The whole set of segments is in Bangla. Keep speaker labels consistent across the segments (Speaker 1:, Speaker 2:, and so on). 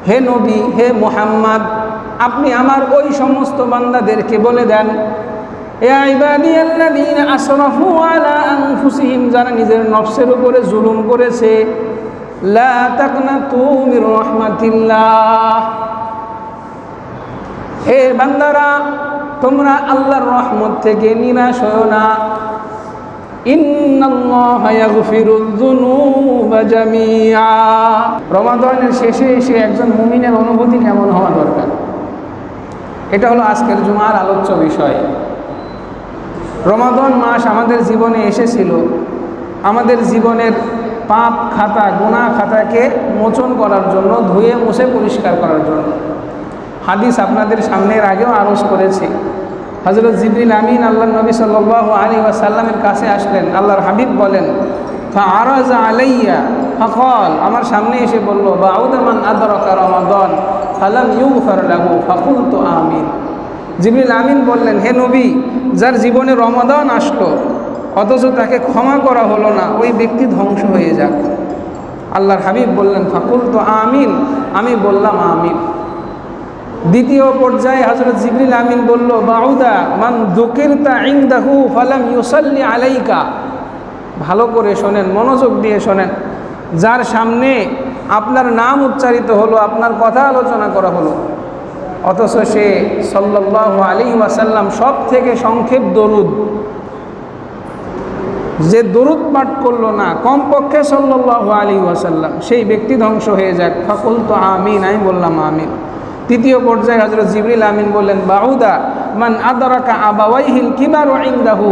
Speaker 1: হে নবী, হে মুহাম্মদ, আপনি আমার ওই সমস্ত বান্দাদেরকে বলে দেন, ইয়া ইবাদিয়াল্লাযীনা আসরাফু আলা আনফুসিহিম, যারা নিজের নফসের উপরে জুলুম করেছে, লা তাকনাতু মির রাহমাতিল্লাহ, হে বান্দারা তোমরা আল্লাহর রহমত থেকে নিরাশ হও না। ইন্নাল্লাহা ইয়াগফিরুয যুনুবা জামিআ। রমাদানের শেষে এসে একজন মুমিনের অনুভূতি কেমন হওয়া দরকার, এটা হলো আজকের জুমার আলোচ্য বিষয়। রমাদান মাস আমাদের জীবনে এসেছিল আমাদের জীবনের পাপ খাতা, গুনাহ খাতাকে মোচন করার জন্য, ধুয়ে মুছে পরিষ্কার করার জন্য। হাদিস আপনাদের সামনের আগেও আরজ করেছি। হযরত জিবরিল আমিন আল্লাহর নবী সাল্লাল্লাহু আলাইহি ওয়াসাল্লামের কাছে আসলেন। আল্লাহর হাবিব বলেন, ফাআরাজা আলাইয়া ফাকাল, আমার সামনে এসে বলল, বাউদা মান আদরাকা রমাদান ফালাম ইউগফার লাহু ফাকুলতু আমিন। জিবরিল আমিন বললেন, হে নবী, যার জীবনে রমাদান আসলো অথচ তাকে ক্ষমা করা হলো না, ওই ব্যক্তি ধ্বংস হয়ে যাক। আল্লাহর হাবিব বললেন, ফাকুলতু আমিন, আমি বললাম আমিন। দ্বিতীয় পর্যায়ে হযরত জিবরিল আমিন বলল, বাউদা মান যুকিরতা ইনদাহু ফালাম ইউসাল্লি আলাইকা। ভালো করে শোনেন, মনোযোগ দিয়ে শোনেন, যার সামনে আপনার নাম উচ্চারিত হলো, আপনার কথা আলোচনা করা হলো, অথচ সে সাল্লাল্লাহু আলাইহি ওয়াসাল্লাম সব থেকে সংক্ষেপ দরুদ, যে দরুদ পাঠ করলো না কমপক্ষে সাল্লাল্লাহু আলাইহি ওয়াসাল্লাম, সেই ব্যক্তি ধ্বংস হয়ে যাক। ফাকুলতু আমিন, আমি বললাম আমিন। তৃতীয় পর্যায়ে হযরত জিবরিল আমিন বললেন, বাউদা মান আদরাকা আবাওয়াইহিল কিবারু ইনদাহু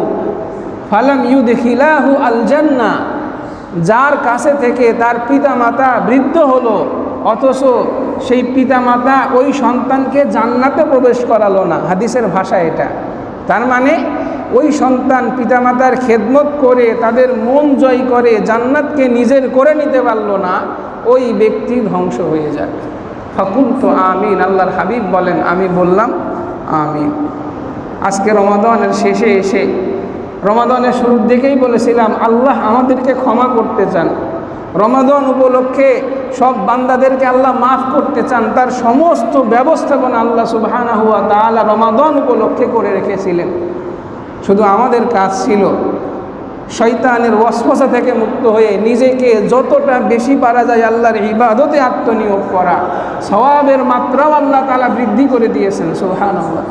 Speaker 1: ফালাম ইউদখিলাহু আল জান্নাহ। যার কাছে থেকে তার পিতামাতা বৃদ্ধ হলো অথচ সেই পিতামাতা ওই সন্তানকে জান্নাতে প্রবেশ করালো না। হাদিসের ভাষা এটা। তার মানে ওই সন্তান পিতামাতার খেদমত করে তাদের মন জয় করে জান্নাতকে নিজের করে নিতে পারলো না, ওই ব্যক্তি ধ্বংস হয়ে যাবে। ফাকুলতু আমিন, আল্লাহর হাবিব বলেন, আমি বললাম আমিন। আজকে রমাদানের শেষে এসে, রমাদানের শুরুর দিকেই বলেছিলাম আল্লাহ আমাদেরকে ক্ষমা করতে চান। রমাদান উপলক্ষে সব বান্দাদেরকে আল্লাহ মাফ করতে চান। তার সমস্ত ব্যবস্থাপনা আল্লাহ সুবহানাহু ওয়া তাআলা রমাদান উপলক্ষে করে রেখেছিলেন। শুধু আমাদের কাজ ছিল শয়তানের ওয়াসওয়াসা থেকে মুক্ত হয়ে নিজেকে যতটা বেশি পারা যায় আল্লাহর ইবাদতে আত্মনিয়োগ করা। সওয়াবের মাত্রাও আল্লাহ তাআলা বৃদ্ধি করে দিয়েছেন, সুবহানাল্লাহ।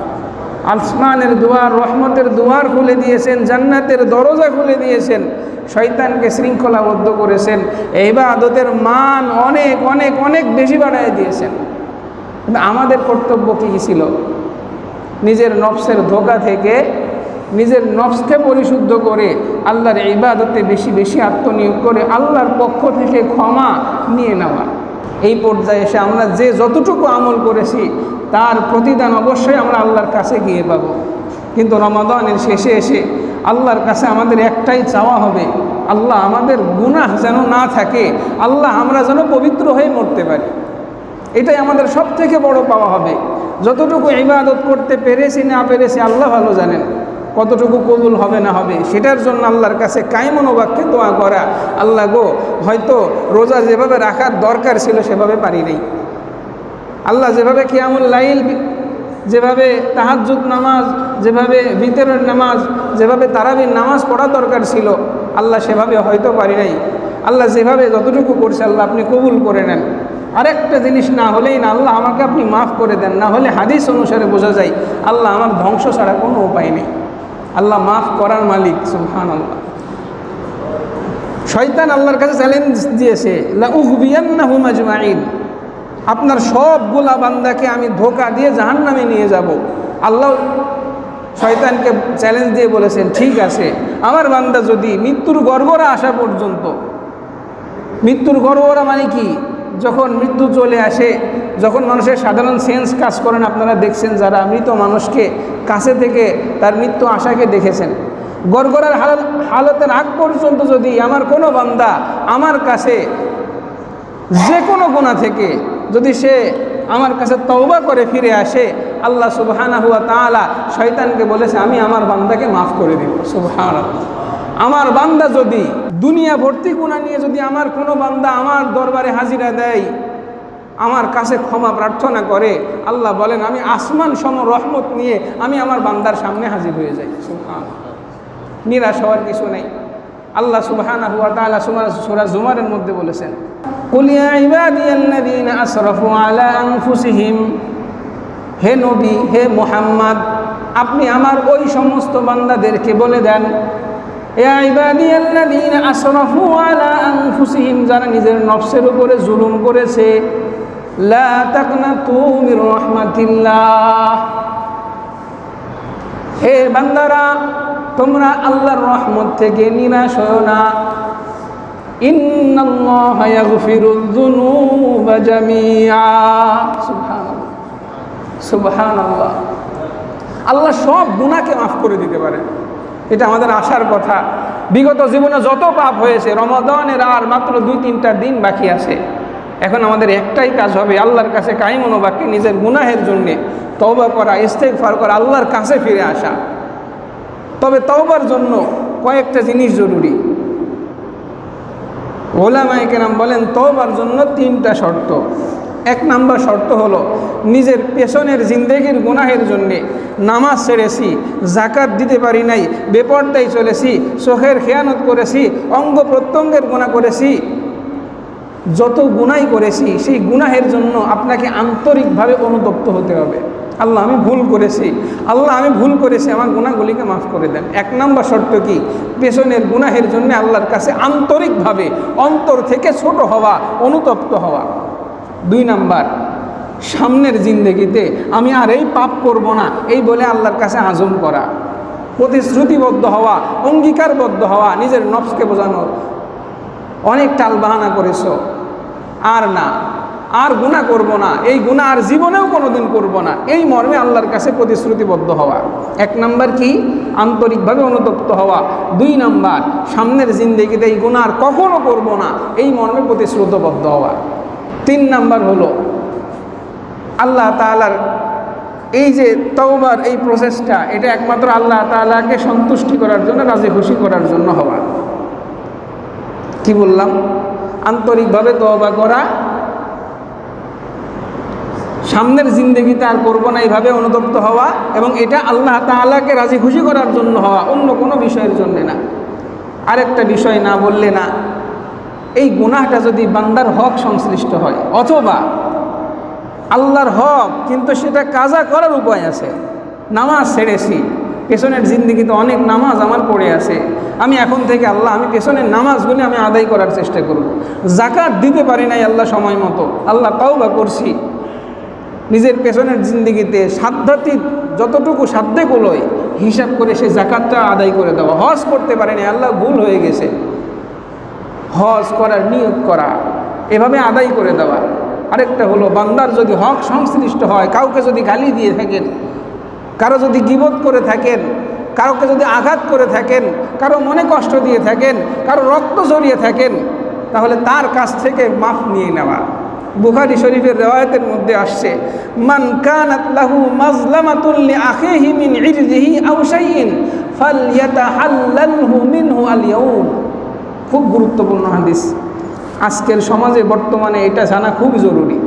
Speaker 1: আসমানের দুয়ার, রহমতের দুয়ার খুলে দিয়েছেন, জান্নাতের দরজা খুলে দিয়েছেন, শয়তানকে শৃঙ্খলাবদ্ধ করেছেন, ইবাদতের মান অনেক অনেক অনেক বেশি বাড়ায় দিয়েছেন। কিন্তু আমাদের কর্তব্য কী ছিল? নিজের নফসের ধোঁকা থেকে নিজের নফসকে পরিশুদ্ধ করে আল্লাহর ইবাদতে বেশি বেশি আত্মনিয়োগ করে আল্লাহর পক্ষ থেকে ক্ষমা নিয়ে নেওয়া। এই পর্যায়ে এসে আমরা যে যতটুকু আমল করেছি তার প্রতিদান অবশ্যই আমরা আল্লাহর কাছে গিয়ে পাবো। কিন্তু রমাদানের শেষে এসে আল্লাহর কাছে আমাদের একটাই চাওয়া হবে, আল্লাহ আমাদের গুনাহ যেন না থাকে, আল্লাহ আমরা যেন পবিত্র হয়ে মরতে পারি। এটাই আমাদের সব থেকে বড় পাওয়া হবে। যতটুকু ইবাদত করতে পেরেছি না পেরেছি আল্লাহ ভালো জানেন, কতটুকু কবুল হবে না হবে, সেটার জন্য আল্লাহর কাছে কায়মন বাক্যে দোয়া করা, আল্লাহ গো হয়তো রোজা যেভাবে রাখার দরকার ছিল সেভাবে পারি নাই, আল্লাহ যেভাবে কিয়ামুল লাইল, যেভাবে তাহাজ্জুদ নামাজ, যেভাবে ভিতরের নামাজ, যেভাবে তারাবির নামাজ পড়া দরকার ছিল আল্লাহ সেভাবে হয়তো পারি নাই, আল্লাহ যেভাবে যতটুকু করছে আল্লাহ আপনি কবুল করে নেন। আরেকটা জিনিস না হলেই না, আল্লাহ আমাকে আপনি মাফ করে দেন। না হলে হাদিস অনুসারে বোঝা যায় আল্লাহ আমার ধ্বংস ছাড়া কোনো উপায় নেই। আল্লাহ মাফ করার মালিক, সুবহানাল্লাহ। শয়তান আল্লাহর কাছে চ্যালেঞ্জ দিয়েছে, লা উগবিয়ান্নাহুম আজমাইন, আপনার সবগুলা বান্দাকে আমি ধোঁকা দিয়ে জাহান্নামে নিয়ে যাব। আল্লাহ শয়তানকে চ্যালেঞ্জ দিয়ে বলেছেন, ঠিক আছে, আমার বান্দা যদি মৃত্যুর গড়গড়া আসা পর্যন্ত, মৃত্যুর গড়গড়া মানে কি? যখন মৃত্যু চলে আসে, যখন মানুষের সাধারণ সেন্স কাজ করেন, আপনারা দেখছেন যারা মৃত মানুষকে কাছে থেকে তার মৃত্যু আশাকে দেখেছেন, গড়গড়ার হালতের আগ পর্যন্ত যদি আমার কোনো বান্দা আমার কাছে যে কোনো গুনাহ থেকে যদি সে আমার কাছে তওবা করে ফিরে আসে, আল্লাহ সুবহানাহু ওয়া তাআলা শয়তানকে বলেছে আমি আমার বান্দাকে মাফ করে দিব। সুবহানাল্লাহ। আমার বান্দা যদি দুনিয়া ভর্তি গুনাহ নিয়ে যদি আমার কোনো বান্দা আমার দরবারে হাজিরা দেয়, আমার কাছে ক্ষমা প্রার্থনা করে, আল্লাহ বলেন আমি আসমান সম রহমত নিয়ে আমি আমার বান্দার সামনে হাজির হয়ে যাই। সুবহানাল্লাহ। নিরাশ হওয়ার কিছু নেই। আল্লাহ সুবহানাহু ওয়া তাআলা সূরা জুমারের মধ্যে বলেছেন, কুল ইয়া ইবাদিয়াল্লাযীনা আসরাফু আলা আনফুসিহিম, হে নবী, হে মুহাম্মদ, আপনি আমার ওই সমস্ত বান্দাদেরকে বলে দেন, ইয়া ইবাদিয়াল্লাযীনা আসরাফু আলা আনফুসিহিম, যারা নিজের নফসের উপরে জুলুম করেছে, লা তাকনাতু মির রাহমাতিল্লাহ, হে বান্দারা তোমরা আল্লাহর রহমত থেকে নিরাশ হও না। ইন্নাল্লাহা ইয়াগফিরুয যুনুবা জামিআ। সুবহানাল্লাহ, সুবহানাল্লাহ। আল্লাহ সব গুনাহকে মাফ করে দিতে পারেন, এটা আমাদের আশার কথা। বিগত জীবনে যত পাপ হয়েছে, রমাদানের আর মাত্র 2-3টা দিন বাকি আছে। এখন আমাদের একটাই কাজ হবে, আল্লাহর কাছে কায়েম বাকি নিজের গুনাহের জন্য তওবা করা, ইস্তেগফার করা, আল্লাহর কাছে ফিরে আসা। তবে তওবার জন্য কয়েকটা জিনিস জরুরি। ওলামায়ে কেরাম বলেন তওবার জন্য 3টা শর্ত। 1 নম্বর শর্ত হলো নিজের পেছনের জিন্দেগির গুনাহের জন্যে নামাজ ছেড়েছি, যাকাত দিতে পারি নাই, বেপরদায় চলেছি, চোখের খেয়ানত করেছি, অঙ্গ প্রত্যঙ্গের গুনাহ করেছি, যত গুনাই করেছি সেই গুনাহের জন্য আপনাকে আন্তরিকভাবে অনুতপ্ত হতে হবে। আল্লাহ আমি ভুল করেছি, আল্লাহ আমি ভুল করেছি, আমার গুনাহগুলিকে মাফ করে দেন। 1 নম্বর শর্ত কি? পেছনের গুনাহের জন্য আল্লাহর কাছে আন্তরিকভাবে অন্তর থেকে ছোট হওয়া, অনুতপ্ত হওয়া। 2 নম্বর, সামনের জিন্দেগিতে আমি আর এই পাপ করব না এই বলে আল্লাহর কাছে আজম করা, প্রতিশ্রুতিবদ্ধ হওয়া, অঙ্গীকারবদ্ধ হওয়া, নিজের নফসকে বোঝানো অনেক টালবাহানা করেছো, আর না, আর গুনাহ করব না, এই গুনাহ আর জীবনেও কোনোদিন করব না, এই মর্মে আল্লাহর কাছে প্রতিশ্রুতিবদ্ধ হওয়া। 1 নম্বর কি? আন্তরিকভাবে অনুতপ্ত হওয়া। 2 নম্বর, সামনের জিন্দেগিতে এই গুনাহ আর কখনো করব না এই মর্মে প্রতিশ্রুতিবদ্ধ হওয়া। 3 নম্বর হলো আল্লাহ তাআলার এই যে তওবার এই প্রসেসটা, এটা একমাত্র আল্লাহ তাআলাকে সন্তুষ্টি করার জন্য, রাজি খুশি করার জন্য হওয়া। কি বললাম? আন্তরিকভাবে তওবা করা, সামনের জিন্দেগিতে আর করবো না এইভাবে অনুতপ্ত হওয়া, এবং এটা আল্লাহ তাআলাকে রাজি খুশি করার জন্য হওয়া, অন্য কোনো বিষয়ের জন্য না। আরেকটা বিষয় না বললে না, এই গুনাহটা যদি বান্দার হক সংশ্লিষ্ট হয়, অথবা আল্লাহর হক কিন্তু সেটা কাজা করার উপায় আছে। নামাজ ছেড়েছি, পেছনের জিন্দেগিতে অনেক নামাজ আমার পড়ে আছে, আমি এখন থেকে আল্লাহ আমি পেছনের নামাজগুলি আমি আদায় করার চেষ্টা করব। যাকাত দিতে পারি নাই আল্লাহ সময় মতো, আল্লাহ তওবা করছি। নিজের পেছনের জিন্দেগিতে সাধ্যাতীত যতটুকু সাধ্যে কুলোয় হিসাব করে সেই যাকাতটা আদায় করে দেওয়া। হজ করতে পারে না, আল্লাহ ভুল হয়ে গেছে, হজ করার নিয়ত করা, এভাবে আদায় করে দেওয়া। আরেকটা হলো বান্দার যদি হক সংশ্লিষ্ট হয়, কাউকে যদি গালি দিয়ে থাকেন, কারো যদি গীবত করে থাকেন, কাউকে যদি আঘাত করে থাকেন, কারো মনে কষ্ট দিয়ে থাকেন, কারো রক্ত ঝরিয়ে থাকেন, তাহলে তার কাছ থেকে মাফ নিয়ে নেওয়া। বুখারী শরীফের রিওয়ায়াতের মধ্যে আসছে, মান কানাত লাহু মাজলামাতুন লিআখিহি মিন ইরদিহি আও শাইইন ফালইয়াতাহাল্লালহু মিনহু আল-ইয়াউম। খুব গুরুত্বপূর্ণ হাদিস। আজকের সমাজে বর্তমানে এটা জানা খুব জরুরি।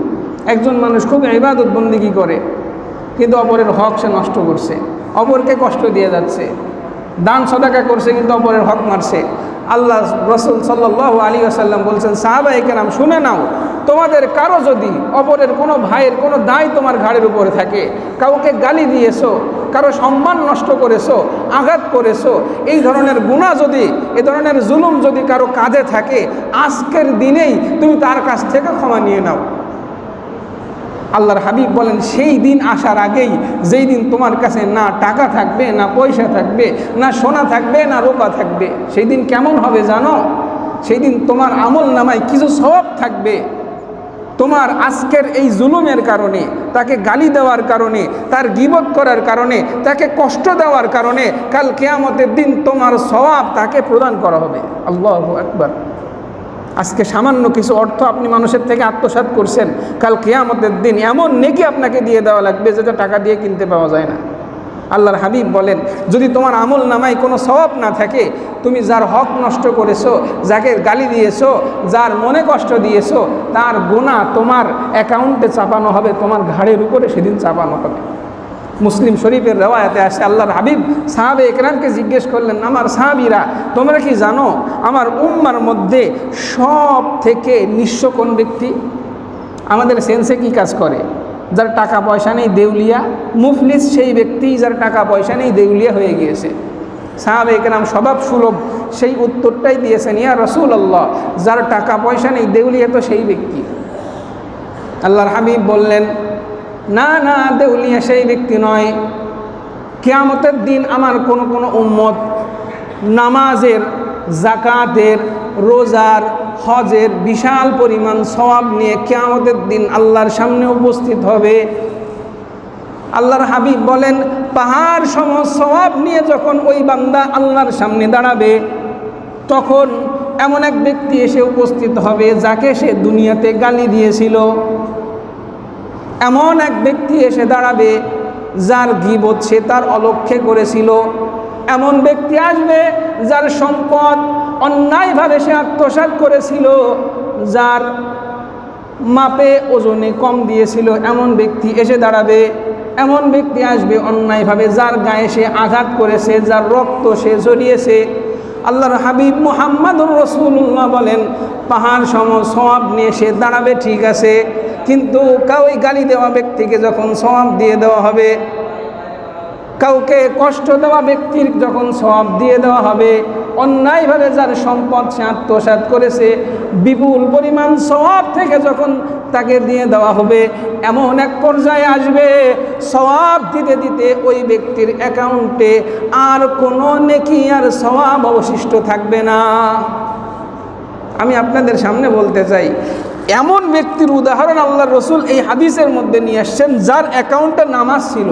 Speaker 1: একজন মানুষ খুব ইবাদত বন্দেগী করে, কিন্তু অপরের হক সে নষ্ট করছে, অপরকে কষ্ট দিয়ে যাচ্ছে, দান সদাকা করছে কিন্তু অপরের হক মারছে। আল্লাহ রাসূল সাল্লাল্লাহু আলাইহি ওয়াসাল্লাম বলছেন, সাহাবায়ে কেরাম শুনে নাও, তোমাদের কারো যদি অপরের কোনো ভাইয়ের কোনো দায় তোমার ঘাড়ের উপরে থাকে, কাউকে গালি দিয়েছো, কারো সম্মান নষ্ট করেছো, আঘাত করেছো, এই ধরনের গুনাহ যদি, এই ধরনের জুলুম যদি কারো কাঁধে থাকে, আজকের দিনেই তুমি তার কাছ থেকে ক্ষমা নিয়ে নাও। আল্লাহর হাবিব বলেন, সেই দিন আসার আগেই, যেই দিন তোমার কাছে না টাকা থাকবে, না পয়সা থাকবে, না সোনা থাকবে, না রূপা থাকবে, সেই দিন কেমন হবে জানো? সেই দিন তোমার আমল নামায় কিছু সওয়াব থাকবে। তোমার আজকের এই জুলুমের কারণে, তাকে গালি দেওয়ার কারণে, তার গীবত করার কারণে, তাকে কষ্ট দেওয়ার কারণে কাল কিয়ামতের দিন তোমার সওয়াব তাকে প্রদান করা হবে। আল্লাহু আকবার। আজকে সামান্য কিছু অর্থ আপনি মানুষের থেকে আত্মসাৎ করছেন, কাল কিয়ামতের দিন এমন নেকি আপনাকে দিয়ে দেওয়া লাগবে যেটা টাকা দিয়ে কিনতে পাওয়া যায় না। আল্লাহর হাবিব বলেন, যদি তোমার আমল নামায় কোনো সওয়াব না থাকে, তুমি যার হক নষ্ট করেছো, যাকে গালি দিয়েছো, যার মনে কষ্ট দিয়েছো, তার গুনাহ তোমার অ্যাকাউন্টে চাপানো হবে, তোমার ঘাড়ের উপরে সেদিন চাপানো হবে। মুসলিম শরীফের রওয়ায়াতে আসে, আল্লাহর হাবিব সাহাবে একরামকে জিজ্ঞেস করলেন, আমার সাহাবীরা তোমরা কি জানো আমার উম্মার মধ্যে সব থেকে নিঃস্ব কোন ব্যক্তি? আমাদের সেন্সে কি কাজ করে? যার টাকা পয়সা নেই দেউলিয়া, মুফলিস সেই ব্যক্তি যার টাকা পয়সা নেই দেউলিয়া হয়ে গিয়েছে। সাহাবে একরাম স্বভাব সুলভ সেই উত্তরটাই দিয়েছেন, ইয়া রাসূলুল্লাহ, যার টাকা পয়সা নেই দেউলিয়া তো সেই ব্যক্তি। আল্লাহর হাবিব বললেন, না না, দেউলিয়া সেই ব্যক্তি নয়। কিয়ামতের দিন আমার কোনো উম্মত নামাজের, যাকাতের, রোজার, হজের বিশাল পরিমাণ সওয়াব নিয়ে কিয়ামতের দিন আল্লাহর সামনে উপস্থিত হবে। আল্লাহর হাবিব বলেন, পাহাড় সম সওয়াব নিয়ে যখন ওই বান্দা আল্লাহর সামনে দাঁড়াবে, তখন এমন এক ব্যক্তি এসে উপস্থিত হবে যাকে সে দুনিয়াতে গালি দিয়েছিল। এমন এক ব্যক্তি এসে দাঁড়াবে যার গীবত সে তার অলক্ষ্যে করেছিল। এমন ব্যক্তি আসবে যার সম্পদ অন্যায়ভাবে সে আত্মসাৎ করেছিল, যার মাপে ওজনে কম দিয়েছিল। এমন ব্যক্তি এসে দাঁড়াবে। এমন ব্যক্তি আসবে অন্যায়ভাবে যার গায়ে সে আঘাত করেছে, যার রক্ত সে ঝরিয়েছে। আল্লাহর হাবিব মুহাম্মাদুর রাসূলুল্লাহ বলেন, পাহাড় সম সওয়াব নিয়ে সে দাঁড়াবে, ঠিক আছে, কিন্তু ওই গালি দেওয়া ব্যক্তিকে যখন সওয়াব দিয়ে দেওয়া হবে, কাউকে কষ্ট দেওয়া ব্যক্তির যখন সওয়াব দিয়ে দেওয়া হবে, অন্যায়ভাবে যার সম্পদ সে আত্মসাৎ করেছে বিপুল পরিমাণ সওয়াব থেকে যখন তাকে দিয়ে দেওয়া হবে, এমন এক পর্যায়ে আসবে সওয়াব দিতে দিতে ওই ব্যক্তির অ্যাকাউন্টে আর কোনো নেকি আর সওয়াব অবশিষ্ট থাকবে না। আমি আপনাদের সামনে বলতে চাই, এমন ব্যক্তির উদাহরণ আল্লাহর রসুল এই হাদিসের মধ্যে নিয়ে আসছেন, যার অ্যাকাউন্টে নামাজ ছিল,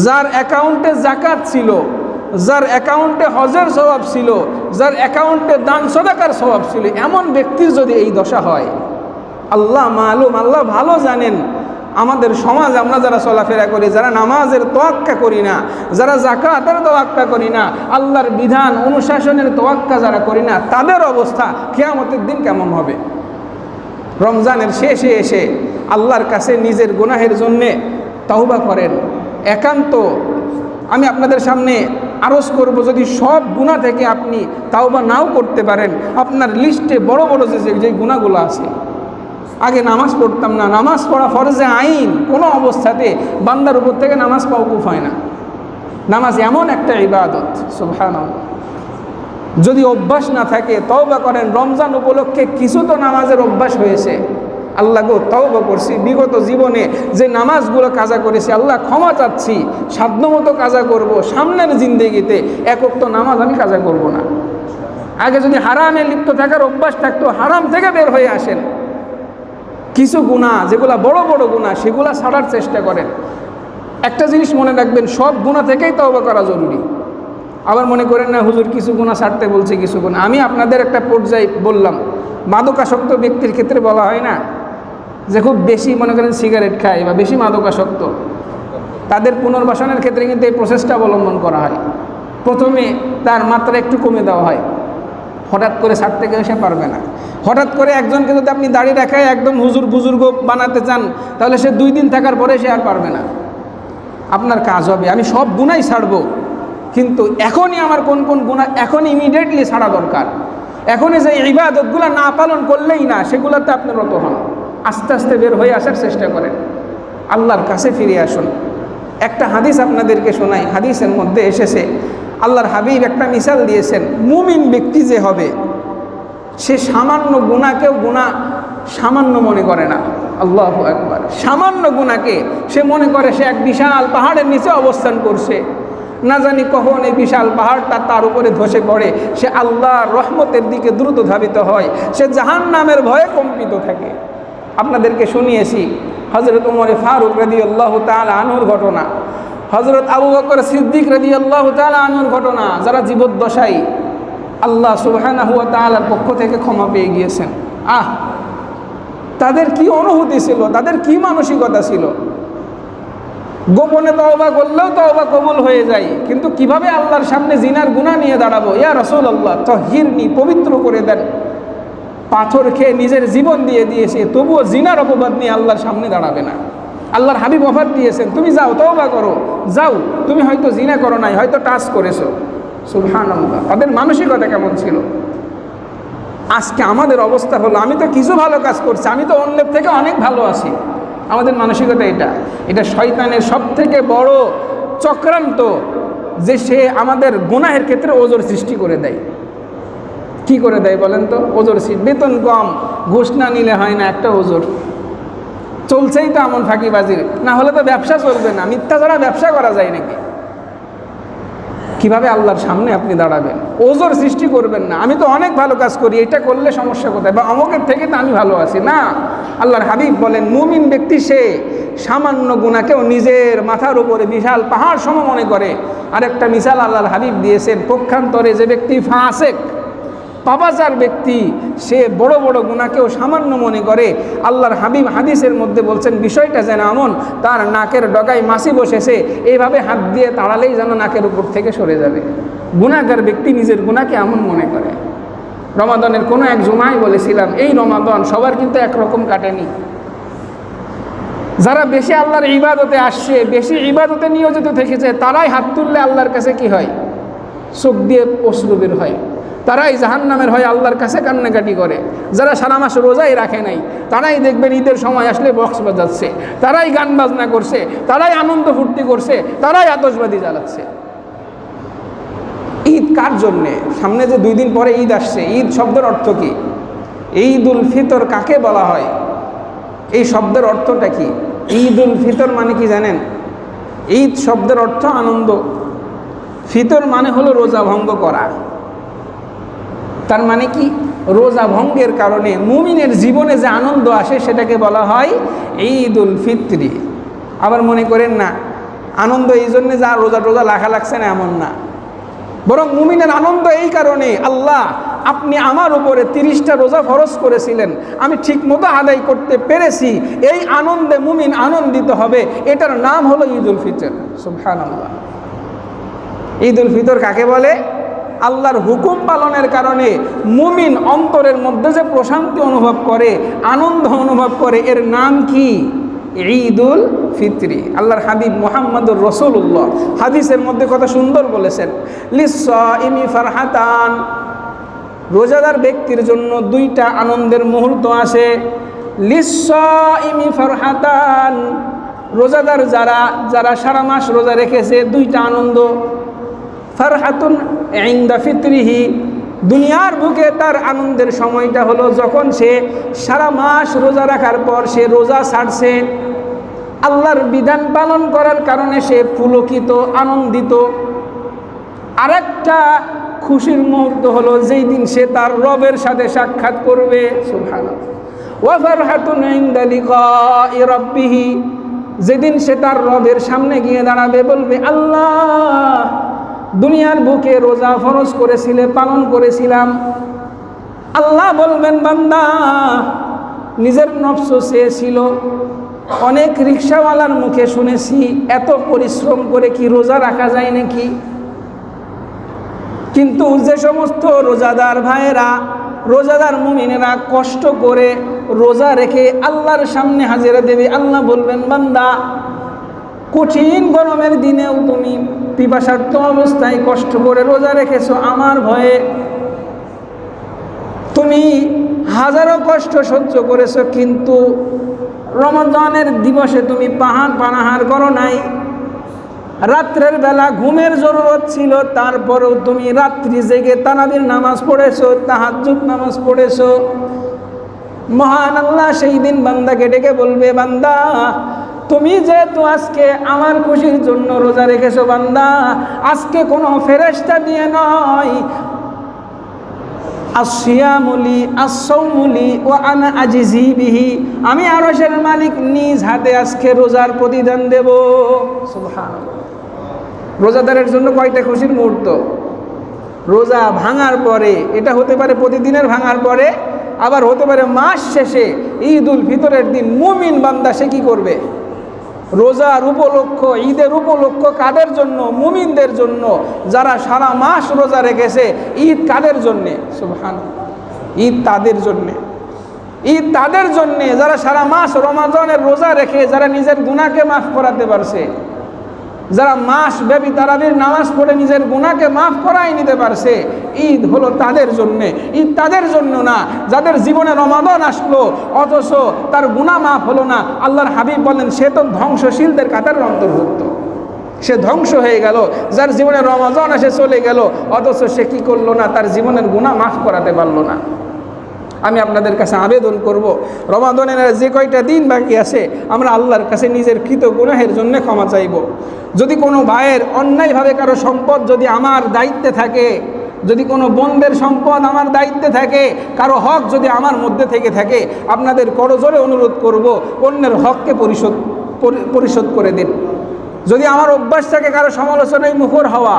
Speaker 1: যার অ্যাকাউন্টে যাকাত ছিল, যার অ্যাকাউন্টে হজের সওয়াব ছিল, যার অ্যাকাউন্টে দান সদাকার সওয়াব ছিল। এমন ব্যক্তির যদি এই দশা হয়, আল্লাহ মালুম, আল্লাহ ভালো জানেন আমাদের সমাজ, আমরা যারা চলাফেরা করি, যারা নামাজের তোয়াক্কা করি না, যারা যাকাতের তোয়াক্কা করি না, আল্লাহর বিধান অনুশাসনের তোয়াক্কা যারা করি না, তাদের অবস্থা কিয়ামতের দিন কেমন হবে? রমজানের শেষে এসে আল্লাহর কাছে নিজের গুনাহের জন্যে তওবা করেন। একান্ত আমি আপনাদের সামনে আরজ করব, যদি সব গুনাহ থেকে আপনি তাওবা নাও করতে পারেন, আপনার লিস্টে বড় বড় যে গুনাহগুলো আছে, আগে নামাজ পড়তাম না, নামাজ পড়া ফরজে আইন, কোনো অবস্থাতে বান্দার উপর থেকে নামাজ মওকুফ হয় না। নামাজ এমন একটা ইবাদত, সুবহানাল্লাহ, যদি অভ্যাস না থাকে তওবা করেন। রমজান উপলক্ষে কিছু তো নামাজের অভ্যাস হয়েছে, আল্লাহ গো তওবা করছি, বিগত জীবনে যে নামাজগুলো কাজা করেছি আল্লাহ ক্ষমা চাচ্ছি, সাধ্যমতো কাজা করব, সামনের জিন্দেগিতে একক তো নামাজ আমি কাজা করব না। আগে যদি হারামে লিপ্ত থাকার অভ্যাস থাকতো, হারাম থেকে বের হয়ে আসেন। কিছু গুনাহ যেগুলা বড় বড় গুনাহ, সেগুলা ছাড়ার চেষ্টা করেন। একটা জিনিস মনে রাখবেন, সব গুনাহ থেকেই তওবা করা জরুরি। আবার মনে করেন না হুজুর কিছু গুনাহ ছাড়তে বলছে, কিছু গুনাহ। আমি আপনাদের একটা পর্যায়ে বললাম, মাদকাসক্ত ব্যক্তির ক্ষেত্রে বলা হয় না যে খুব বেশি মনে করেন সিগারেট খায় বা বেশি মাদকাসক্ত, তাদের পুনর্বাসনের ক্ষেত্রে কিন্তু এই প্রসেসটা অবলম্বন করা হয়। প্রথমে তার মাত্রা একটু কমে দেওয়া হয়, হঠাৎ করে ছাড়তে গেলে সে পারবে না। হঠাৎ করে একজনকে যদি আপনি দাঁড়িয়ে রাখায় একদম হুজুর বুজুর্গ বানাতে চান, তাহলে সে 2 দিন থাকার পরে সে আর পারবে না। আপনার কাজ হবে আমি সব গুনাহই ছাড়বো, কিন্তু এখনই আমার কোন কোন গুনাহ এখনই ইমিডিয়েটলি ছাড়া দরকার। এখনই যে ইবাদতগুলো না পালন করলেই না, সেগুলোতে আপনি রত হন। আস্তে আস্তে বের হয়ে আসার চেষ্টা করেন, আল্লাহর কাছে ফিরে আসুন। একটা হাদিস আপনাদেরকে শোনাই, হাদিসের মধ্যে এসেছে আল্লাহর হাবিব একটা মিসাল দিয়েছেন। মুমিন ব্যক্তি যে হবে, সে সামান্য গুনাহকেও গুনাহ সামান্য মনে করে না। আল্লাহু আকবার। সামান্য গুনাহকে সে মনে করে সে এক বিশাল পাহাড়ের নিচে অবস্থান করছে, না জানি কখন এই বিশাল পাহাড়টা তার উপরে ধসে পড়ে, সে আল্লাহর রহমতের দিকে দ্রুত ধাবিত হয়, সে জাহান্নামের ভয়ে কম্পিত থাকে। আপনাদেরকে শুনিয়েছি হযরত ওমর ফারুক রাদিয়াল্লাহু তাআলা আনহুর ঘটনা, হযরত আবু বকর সিদ্দিক রাদিয়াল্লাহু তাআলা আনহুর ঘটনা, যারা জীবদ্দশায় আল্লাহ সুবহানাহু ওয়া তাআলার পক্ষ থেকে ক্ষমা পেয়ে গিয়েছেন। তাদের কি অনুভূতি ছিল, তাদের কি মানসিকতা ছিল। গোপনে তওবা করলেও তওবা কবুল হয়ে যায়, কিন্তু কিভাবে আল্লাহর সামনে জিনার গুনাহ নিয়ে দাঁড়াবো? ইয়া রাসূলুল্লাহ তাহহিরনি, পবিত্র করে দেন। পাথর খেয়ে নিজের জীবন দিয়ে দিয়েছে, তবুও জিনার অপবাদ নিয়ে আল্লাহর সামনে দাঁড়াবে না। আল্লাহর হাবিব অফার দিয়েছেন, তুমি যাও তওবা করো, যাও, তুমি হয়তো জিনা করো নাই, হয়তো টাচ করেছো। সুবহানাল্লাহ, তাদের মানসিকতা কেমন ছিল। আজকে আমাদের অবস্থা হলো, আমি তো কিছু ভালো কাজ করছি, আমি তো অন্যের থেকে অনেক ভালো আছি। আমাদের মানসিকতা এটা শয়তানের সব থেকে বড় চক্রান্ত, যে সে আমাদের গুনাহের ক্ষেত্রে ওজর সৃষ্টি করে দেয়। কি করে দেয় বলেন তো? ওজর সৃষ্টি। বেতন কম, ঘুষ না নিলে হয় না, একটা ওজর চলছেই তো এমন ফাঁকিবাজির, না হলে তো ব্যবসা চলবে না। মিথ্যা ছাড়া ব্যবসা করা যায় নাকি? কিভাবে আল্লাহর সামনে আপনি দাঁড়াবেন? ওজর সৃষ্টি করবেন না, আমি তো অনেক ভালো কাজ করি, এটা করলে সমস্যা কোথায়, বা অমুকের থেকে তো আমি ভালো আছি। না, আল্লাহর হাবিব বলেন মুমিন ব্যক্তি সে সামান্য গুনাহকেও নিজের মাথার উপরে বিশাল পাহাড় সম মনে করে। আরেকটা মিসাল আল্লাহর হাবিব দিয়েছেন, পক্ষান্তরে যে ব্যক্তি ফাসেক, পাপাচার ব্যক্তি, সে বড় বড় গুনাহকেও সামান্য মনে করে। আল্লাহর হাবিব হাদিসের মধ্যে বলছেন বিষয়টা যেন এমন, তার নাকের ডগায় মাছি বসেছে, এইভাবে হাত দিয়ে তাড়ালেই যেন নাকের উপর থেকে সরে যাবে। গুনাহগার ব্যক্তি নিজের গুনাহকে এমন মনে করে। রমাদানের কোনো এক জুমায় বলেছিলাম, এই রমাদান সবার কিন্তু একরকম কাটেনি। যারা বেশি আল্লাহর ইবাদতে আসছে, বেশি ইবাদতে নিয়োজিত থেকেছে, তারাই হাত তুললে আল্লাহর কাছে কি হয়? চোখ দিয়ে অশ্রু বের হয়। তারাই জাহান্নামের হয় আল্লাহর কাছে কান্নাকাটি করে। যারা সারা মাস রোজাই রাখে নাই, তারাই দেখবেন ঈদের সময় আসলে বক্স বাজাচ্ছে, তারাই গান বাজনা করছে, তারাই আনন্দ ফুর্তি করছে, তারাই আতশবাজি জ্বালাচ্ছে। ঈদ কার জন্যে? সামনে যে 2 দিন পরে ঈদ আসছে, ঈদ শব্দের অর্থ কি? ঈদুল ফিতর কাকে বলা হয়? এই শব্দের অর্থটা কি? ঈদুল ফিতর মানে কি জানেন? ঈদ শব্দের অর্থ আনন্দ, ফিতর মানে হলো রোজা ভঙ্গ করা। তার মানে কি? রোজা ভঙ্গের কারণে মুমিনের জীবনে যে আনন্দ আসে সেটাকে বলা হয় ঈদুল ফিতরি। আবার মনে করেন না আনন্দ এই জন্যে যা রোজা টোজা লেখা লাগছে না, এমন না। বরং মুমিনের আনন্দ এই কারণে, আল্লাহ আপনি আমার উপরে 30টা রোজা ফরজ করেছিলেন, আমি ঠিক মতো আদায় করতে পেরেছি, এই আনন্দে মুমিন আনন্দিত হবে। এটার নাম হলো ঈদুল ফিতর। সুবহানাল্লাহ। ঈদুল ফিতর কাকে বলে? আল্লাহর হুকুম পালনের কারণে মুমিন অন্তরের মধ্যে যে প্রশান্তি অনুভব করে, আনন্দ অনুভব করে, এর নাম কি? ঈদুল ফিতরি। আল্লাহর হাবিব মুহাম্মদুর রাসূলুল্লাহ হাদিসের মধ্যে কত সুন্দর বলেছেন, লিস-সাইমি ফারহাতান, রোজাদার ব্যক্তির জন্য 2টা আনন্দের মুহূর্ত আসে। লিস-সাইমি ফারহাতান, রোজাদার যারা সারা মাস রোজা রেখেছে, 2টা আনন্দ। ফারহাতুন ইনদা ফিতরিহি, দুনিয়ার বুকে তার আনন্দের সময়টা হলো যখন সে সারা মাস রোজা রাখার পর সে রোজা ছাড়ছে, আল্লাহর বিধান পালন করার কারণে সে পুলকিত, আনন্দিত। আরেকটা খুশির মুহূর্ত হলো যেই দিন সে তার রবের সাথে সাক্ষাৎ করবে। সুবহানাল্লাহ। ওয়া ফারহাতুন ইনদা লিকাই রাব্বিহি, যেদিন সে তার রবের সামনে গিয়ে দাঁড়াবে, বলবে আল্লাহ দুনিয়ার বুকে রোজা ফরজ করেছিলে, পালন করেছিলাম। আল্লাহ বলবেন বান্দা নিজের নফস চেয়েছিল, অনেক রিকশাওয়ালার মুখে শুনেছি এত পরিশ্রম করে কি রোজা রাখা যায় নাকি? কিন্তু যে সমস্ত রোজাদার ভাইয়েরা, রোজাদার মুমিনেরা কষ্ট করে রোজা রেখে আল্লাহর সামনে হাজিরা দেবে, আল্লাহ বলবেন বান্দা কঠিন গরমের দিনেও তুমি পিপাসার্ত অবস্থায় কষ্ট করে রোজা রেখেছো আমার ভয়ে, তুমি হাজারো কষ্ট সহ্য করেছো, কিন্তু রমজানের দিবসে তুমি পানাহার করো নাই। রাত্রের বেলা ঘুমের জরুরত ছিল, তারপরেও তুমি রাত্রি জেগে তারাবির নামাজ পড়েছো, তাহাজ্জুদ নামাজ পড়েছো। মহান আল্লাহ সেই দিন বান্দাকে ডেকে বলবে, বান্দা তুমি যেহেতু আজকে আমার খুশির জন্য রোজা রেখেছো, বান্দা আজকে কোনো ফেরেশতা দিয়ে নয়, আসিয়ামুলি আসসাউমুলি ওয়া আনা আজিজি বিহি, আমি আরশের মালিক নিজ হাতে আজকে রোজার প্রতিদান দেব। সুবহানাল্লাহ। রোজাদারের জন্য কয়টা খুশির মুহূর্ত? রোজা ভাঙার পরে, এটা হতে পারে প্রতিদিনের ভাঙার পরে, আবার হতে পারে মাস শেষে ঈদুল ফিতরের দিন মুমিন বান্দা সে কি করবে? রোজার উপলক্ষ, ঈদের উপলক্ষ কাদের জন্য? মুমিনদের জন্য, যারা সারা মাস রোজা রেখেছে। ঈদ কাদের জন্যে? সুবহানাল্লাহ, ঈদ তাদের জন্যে। ঈদ তাদের জন্যে যারা সারা মাস রমাদানের রোজা রেখে যারা নিজের গুনাহকে মাফ করাতে পারছে, যারা মাস ব্যাপী তারাবির নামাজ পড়ে নিজের গুনাহকে মাফ করাই নিতে পারছে। ঈদ হলো তাদের জন্যে। ঈদ তাদের জন্য না যাদের জীবনে রমাদান আসলো অথচ তার গুনাহ মাফ হলো না। আল্লাহর হাবিব বলেন সে তো ধ্বংসশীলদের কাতারের অন্তর্ভুক্ত, সে ধ্বংস হয়ে গেল। যার জীবনে রমাদান এসে চলে গেল অথচ সে কি করলো না? তার জীবনের গুনাহ মাফ করাতে পারলো না। আমি আপনাদের কাছে আবেদন করব, রমাদানের যে কয়টা দিন বাকি আছে আমরা আল্লাহর কাছে নিজের কৃত গুনাহের জন্য ক্ষমা চাইব। যদি কোনো ভাইয়ের অন্যায়ভাবে কারো সম্পদ যদি আমার দায়িত্বে থাকে, যদি কোনো বোনদের সম্পদ আমার দায়িত্বে থাকে, কারো হক যদি আমার মধ্যে থেকে থাকে, আপনাদের করজোরে অনুরোধ করব অন্যের হককে পরিশোধ করে দিন। যদি আমার অভ্যাস থাকে কারো সমালোচনায় মুখর হওয়া,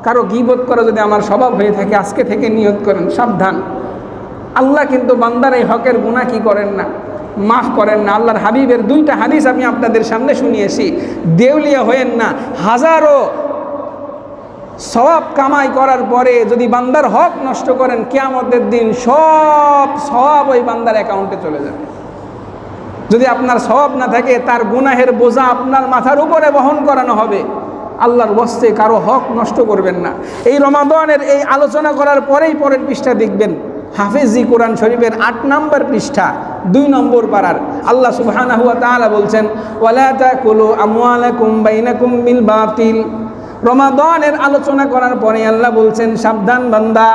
Speaker 1: কারো গীবত করা যদি আমার স্বভাব হয়ে থাকে, আজকে থেকে নিয়ত করেন সাবধান। আল্লাহ কিন্তু বান্দার এই হকের গুনাহ কি করেন না? মাফ করেন না। আল্লাহর হাবিবের দুইটা হাদিস আমি আপনাদের সামনে শুনিয়েছি। দেউলিয়া হয়েন না। হাজারো সওয়াব কামাই করার পরে যদি বান্দার হক নষ্ট করেন, কিয়ামতের দিন সব সওয়াব ওই বান্দার অ্যাকাউন্টে চলে যাবে। যদি আপনার সওয়াব না থাকে তার গুনাহের বোঝা আপনার মাথার উপরে বহন করানো হবে। আল্লাহর ওয়াস্তে কারো হক নষ্ট করবেন না। এই রমাদানের এই আলোচনা করার পরেই পরের পৃষ্ঠা দেখবেন, হাফেজি কোরআন শরীফের ৮ নম্বর পৃষ্ঠা ২ নম্বর পারার আল্লাহ সুবহানাহু ওয়া তাআলা বলছেন, ওয়ালা তাকুলু আমওয়ালাকুম বাইনাকুম বিল বাতিল। রমাদানের আলোচনা করার পরে আল্লাহ বলছেন, সাবধান বান্দা,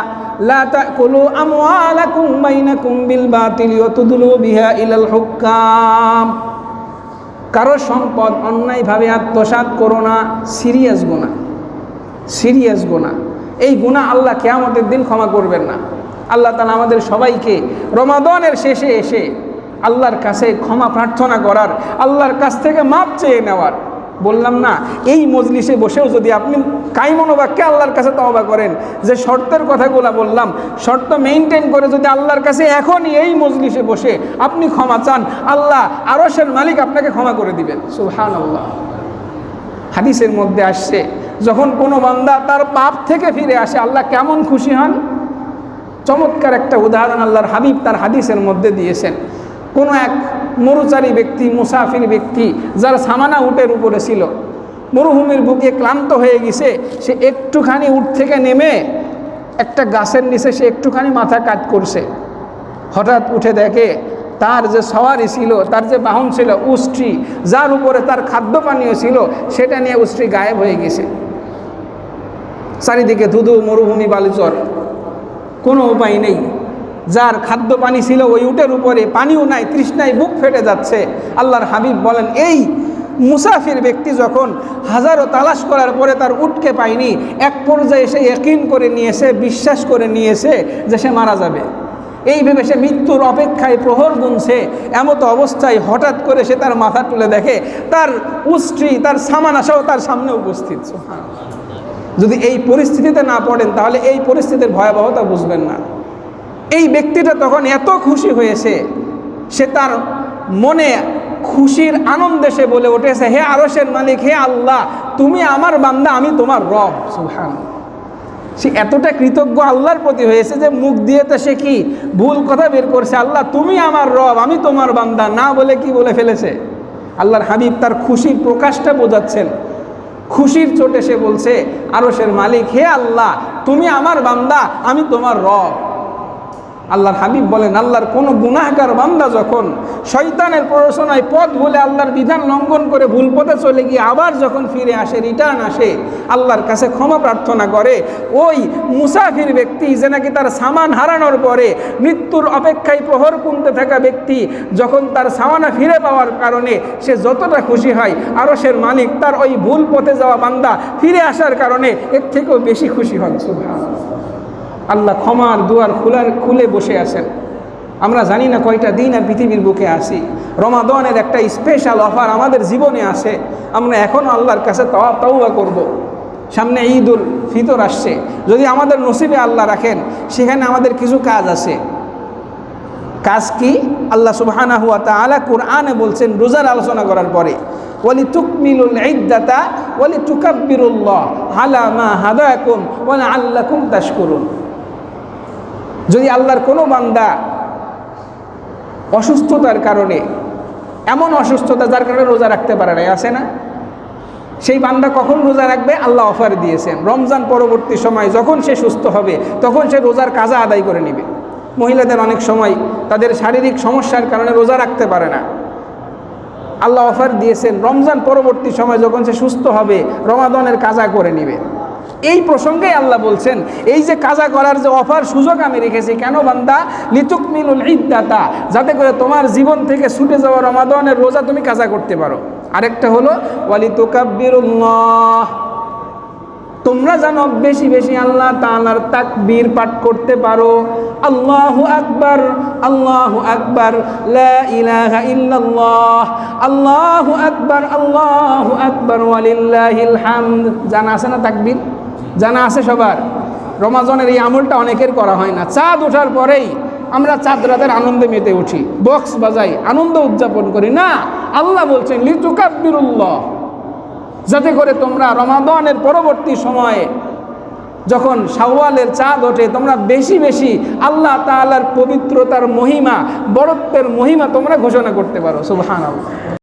Speaker 1: লা তাকুলু আমওয়ালাকুম বাইনাকুম বিল বাতিল ওয়া তুদলু বিহা ইলাল হুক্কাম। কারো সম্পদ অন্যায়ভাবে আত্মসাৎ করো না। সিরিয়াস গুনাহ, সিরিয়াস গুনাহ। এই গুনাহ আল্লাহ কিয়ামতের দিন ক্ষমা করবেন না। আল্লাহ তাআলা আমাদের সবাইকে রমাদানের শেষে এসে আল্লাহর কাছে ক্ষমা প্রার্থনা করার, আল্লাহর কাছ থেকে মাপ চেয়ে নেওয়ার। বললাম না, এই মজলিসে বসেও যদি আপনি কাইমনোবাক্যে আল্লাহর কাছে তওবা করেন, যে শর্তের কথাগুলো বললাম, শর্ত মেইনটেইন করে যদি আল্লাহর কাছে এখনই এই মজলিসে বসে আপনি ক্ষমা চান, আল্লাহ আরশের মালিক আপনাকে ক্ষমা করে দিবেন। সুবহানাল্লাহ। হাদিসের মধ্যে আসছে, যখন কোনো বান্দা তার পাপ থেকে ফিরে আসে আল্লাহ কেমন খুশি হন। চমৎকার একটা উদাহরণ আল্লাহর হাবিব তার হাদিসের মধ্যে দিয়েছেন। কোনো এক মরুচারী ব্যক্তি, মুসাফির ব্যক্তি, যার সামানা উটের উপরে ছিল, মরুভূমির বুকে ক্লান্ত হয়ে গেছে, সে একটুখানি উট থেকে নেমে একটা গাছের নিচে সে একটুখানি মাথা কাট করছে। হঠাৎ উঠে দেখে তার যে সওয়ারি ছিল, তার যে বাহন ছিল, উষ্ট্রি, যার উপরে তার খাদ্য পানীয় ছিল, সেটা নিয়ে উষ্ট্রি গায়েব হয়ে গেছে। চারিদিকে ধুধু মরুভূমি বালুচর, কোনো উপায় নেই। যার খাদ্য পানি ছিল ওই উটের উপরে, পানিও নাই, তৃষ্ণায় বুক ফেটে যাচ্ছে। আল্লাহর হাবিব বলেন, এই মুসাফির ব্যক্তি যখন হাজারো তালাশ করার পরে তার উটকে পায়নি, এক পর্যায়ে সে ইয়াকিন করে নিয়েছে, বিশ্বাস করে নিয়েছে যে সে মারা যাবে। এই ভেবে সে মৃত্যুর অপেক্ষায় প্রহর গুনছে। এমত অবস্থায় হঠাৎ করে সে তার মাথা তুলে দেখে তার উষ্ট্রি, তার সামানাসাও তার সামনে উপস্থিত। যদি এই পরিস্থিতিতে না পড়েন তাহলে এই পরিস্থিতির ভয়াবহতা বুঝবেন না। এই ব্যক্তিটা তখন এত খুশি হয়েছে, সে তার মনে খুশির আনন্দে সে বলে উঠেছে, হে আরশের মালিক, হে আল্লাহ, তুমি আমার বান্দা, আমি তোমার রব। সুবহানাল্লাহ। সে এতটা কৃতজ্ঞ আল্লাহর প্রতি হয়েছে যে মুখ দিয়ে তো সে কি ভুল কথা বের করছে, আল্লাহ তুমি আমার রব, আমি তোমার বান্দা না বলে কি বলে ফেলেছে। আল্লাহর হাবিব তার খুশির প্রকাশটা বোঝাচ্ছেন। খুশির চোটে সে বলছে, আরশের মালিক, হে আল্লাহ, তুমি আমার বান্দা, আমি তোমার রব। আল্লাহর হাবিব বলেন, আল্লাহর কোনো গুনাহগার বান্দা যখন শয়তানের প্ররোচনায় পথ ভুলে আল্লাহর বিধান লঙ্ঘন করে ভুল পথে চলে গিয়ে আবার যখন ফিরে আসে, রিটার্ন আসে, আল্লাহর কাছে ক্ষমা প্রার্থনা করে, ওই মুসাফির ব্যক্তি যে নাকি তার সামান হারানোর পরে মৃত্যুর অপেক্ষায় প্রহর গুনতে থাকা ব্যক্তি, যখন তার সামানা ফিরে পাওয়ার কারণে সে যতটা খুশি হয়, আরশের মালিক তার ওই ভুল পথে যাওয়া বান্দা ফিরে আসার কারণে এর থেকেও বেশি খুশি হন। সুবহানাল্লাহ। আল্লাহ ক্ষমার দুয়ার খুলে বসে আছেন। আমরা জানি না কয়টা দিন আর পৃথিবীর বুকে আসি। রমাদানের একটা স্পেশাল অফার আমাদের জীবনে আসে। আমরা এখনও আল্লাহর কাছে তওবা করব। সামনে ঈদুল ফিতর আসছে, যদি আমাদের নসিবে আল্লাহ রাখেন, সেখানে আমাদের কিছু কাজ আছে। কাজ কি? আল্লাহ সুবহানাহু ওয়া তাআলা কুরআনে বলছেন রোজার আলোচনা করার পরে, ওয়ালিতুকমিলুল ইদ্দাতা ওয়ালিতুকাব্বিরুল্লাহ আলা মা হাদাকুম ওয়া লাআল্লাকুম তাশকুরুন। যদি আল্লাহর কোনো বান্দা অসুস্থতার কারণে, এমন অসুস্থতা যার কারণে রোজা রাখতে পারে না, আছে না, সেই বান্দা কখন রোজা রাখবে? আল্লাহ অফার দিয়েছেন রমজান পরবর্তী সময় যখন সে সুস্থ হবে তখন সে রোজার কাজা আদায় করে নেবে। মহিলাদের অনেক সময় তাদের শারীরিক সমস্যার কারণে রোজা রাখতে পারে না, আল্লাহ অফার দিয়েছেন রমজান পরবর্তী সময় যখন সে সুস্থ হবে রমাদানের কাজা করে নেবে। এই প্রসঙ্গে আল্লাহ বলছেন এই যে কাজা করার যে অফার সুযোগ আমি রেখেছি, কেন বান্দা? লিতুকমিলুল ইদ্দাতা, যাতে করে তোমার জীবন থেকে ছুটে যাওয়া রমাদানের রোজা তুমি কাজা করতে পারো। আরেকটা হলো ওয়ালিতুকাব্বিরুল্লাহ, তোমরা যেন বেশি বেশি আল্লাহ তাআলার তাকবীর পাঠ করতে পারো। আল্লাহু আকবার, আল্লাহু আকবার, লা ইলাহা ইল্লাল্লাহ, আল্লাহু আকবার, আল্লাহু আকবার, ওয়ালিল্লাহিল হামদ। জানা আছে না তাকবীর? জানা আছে সবার? রমাজানের এই আমলটা অনেকের করা হয় না। চাঁদ ওঠার পরেই আমরা চাঁদ রাতের আনন্দে মেতে উঠি, বক্স বাজাই, আনন্দ উদযাপন করি না। আল্লাহ বলছেন লিতুকাব্বিরুল্লাহ, যাতে করে তোমরা রমাদানের পরবর্তী সময়ে যখন শাওয়ালের চাঁদ ওঠে তোমরা বেশি বেশি আল্লাহ তাআলার পবিত্রতার মহিমা, বড়ত্বের মহিমা তোমরা ঘোষণা করতে পারো। সুবহানাল্লাহ।